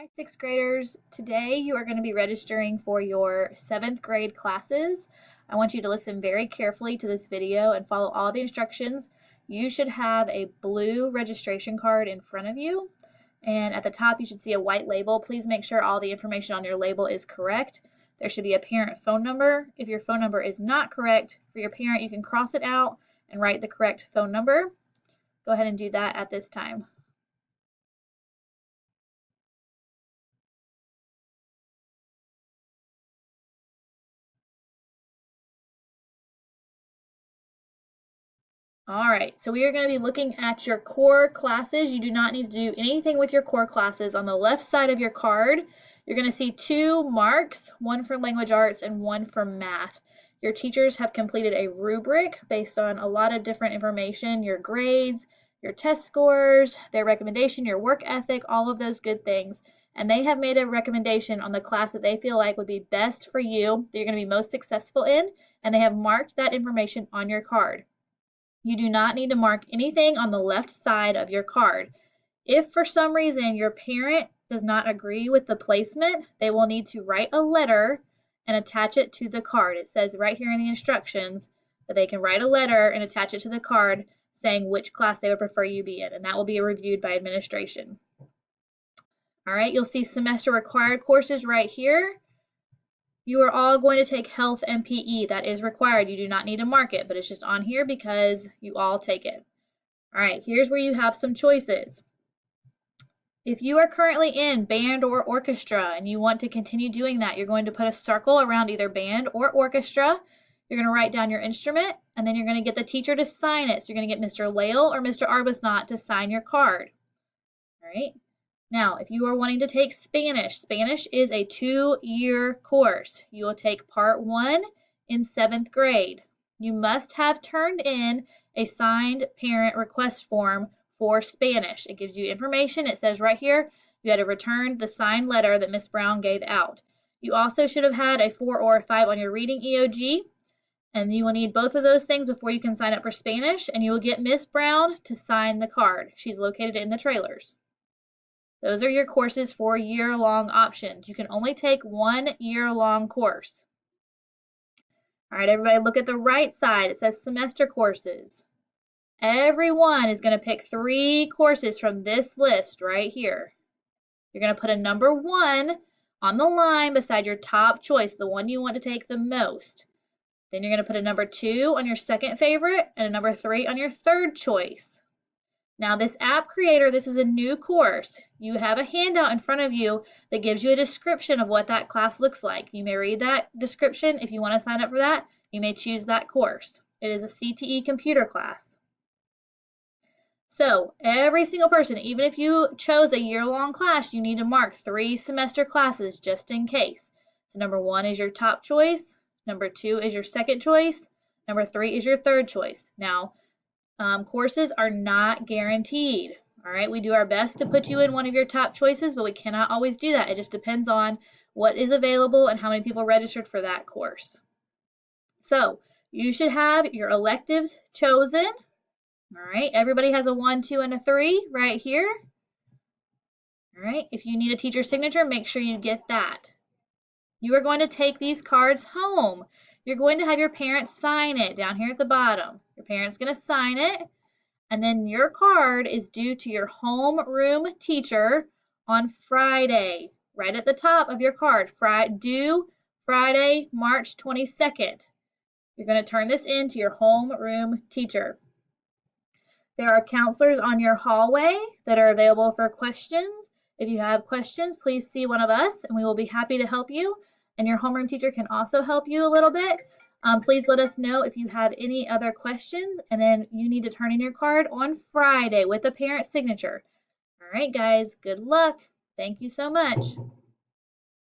Hi, sixth graders. Today you are going to be registering for your seventh grade classes. I want you to listen very carefully to this video and follow all the instructions. You should have a blue registration card in front of you, and at the top you should see a white label. Please make sure all the information on your label is correct. There should be a parent phone number. If your phone number is not correct for your parent, you can cross it out and write the correct phone number. Go ahead and do that at this time. All right, so we are going to be looking at your core classes. You do not need to do anything with your core classes. On the left side of your card, you're going to see two marks, one for language arts and one for math. Your teachers have completed a rubric based on a lot of different information, your grades, your test scores, their recommendation, your work ethic, all of those good things. And they have made a recommendation on the class that they feel like would be best for you, that you're going to be most successful in, and they have marked that information on your card. You do not need to mark anything on the left side of your card. If for some reason your parent does not agree with the placement, they will need to write a letter and attach it to the card. It says right here in the instructions that they can write a letter and attach it to the card saying which class they would prefer you be in, and that will be reviewed by administration. All right, you'll see semester required courses right here. You are all going to take health and PE. That is required. You do not need to mark it, but it's just on here because you all take it. All right, here's where you have some choices. If you are currently in band or orchestra and you want to continue doing that, you're going to put a circle around either band or orchestra. You're going to write down your instrument, and then you're going to get the teacher to sign it. So you're going to get Mr. Lael or Mr. Arbuthnot to sign your card. All right. Now, if you are wanting to take Spanish, Spanish is a 2-year course. You will take part 1 in 7th grade. You must have turned in a signed parent request form for Spanish. It gives you information. It says right here, you had to return the signed letter that Miss Brown gave out. You also should have had a 4 or a 5 on your reading EOG, and you will need both of those things before you can sign up for Spanish, and you will get Miss Brown to sign the card. She's located in the trailers. Those are your courses for year-long options. You can only take 1 year-long course. All right, everybody look at the right side. It says semester courses. Everyone is going to pick 3 courses from this list right here. You're going to put a number 1 on the line beside your top choice, the one you want to take the most. Then you're going to put a number 2 on your second favorite and a number 3 on your third choice. Now this app creator, this is a new course. You have a handout in front of you that gives you a description of what that class looks like. You may read that description. If you want to sign up for that, you may choose that course. It is a CTE computer class. So every single person, even if you chose a year-long class, you need to mark 3 semester classes just in case. So number 1 is your top choice. Number 2 is your second choice. Number 3 is your third choice. Now, courses are not guaranteed. All right, we do our best to put you in one of your top choices, but we cannot always do that. It just depends on what is available and how many people registered for that course. So you should have your electives chosen. All right, everybody has a 1, 2, and a 3 right here. All right, if you need a teacher signature, make sure you get that. You are going to take these cards home. You're going to have your parents sign it down here at the bottom. Your parents going to sign it, and then your card is due to your homeroom teacher on Friday, right at the top of your card, due Friday, March 22nd. You're going to turn this in to your homeroom teacher. There are counselors on your hallway that are available for questions. If you have questions, please see one of us, and we will be happy to help you. And your homeroom teacher can also help you a little bit. Please let us know if you have any other questions, and then you need to turn in your card on Friday with a parent signature. All right, guys, good luck. Thank you so much.